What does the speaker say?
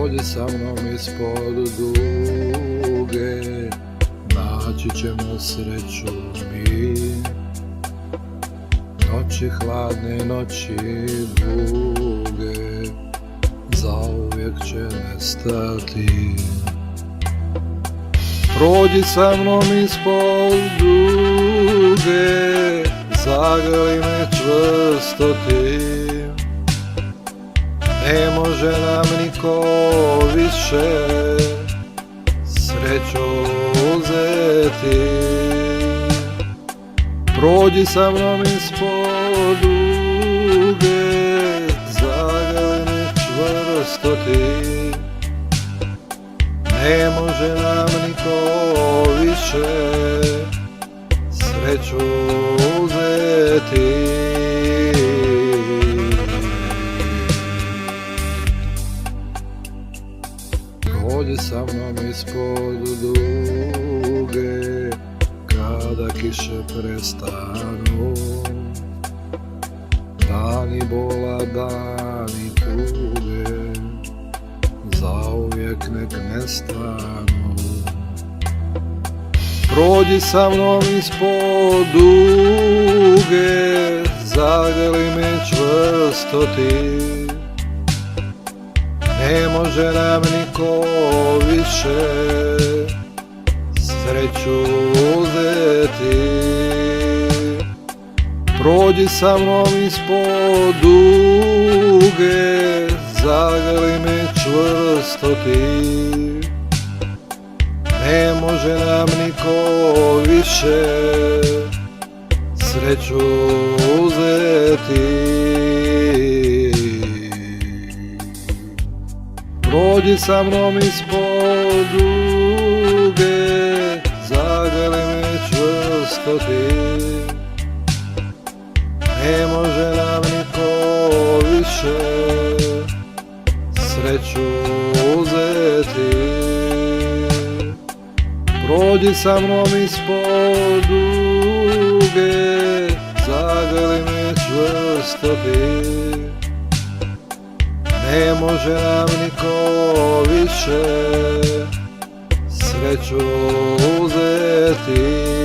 Prođi sa mnom ispod duge, naći ćemo sreću mi. Noći hladne, noći duge, zauvijek će nestati. Prođi sa mnom ispod duge, zagrli me čvrsto ti. Ne može nam niko više sreću uzeti. Prođi sa mnom ispod duge, zagrli me čvrsto ti. Ne može nam niko više sreću uzeti. Prođi sa mnom ispod duge, kada kiše prestanu. Dani bola, dani tuge, zauvijek nek nestanu. Prođi sa mnom ispod duge, zagrli me čvrsto ti. Ne može nam niko više sreću uzeti. Prođi sa mnom ispod duge, zagrli me čvrsto ti. Ne može nam niko više sreću uzeti. Prođi sa mnom ispod duge, zagrli me čvrsto ti. Ne može nam niko više sreću uzeti. Prođi sa mnom ispod duge, zagrli me čvrsto ti. Ne može nam niko više sreću uzeti.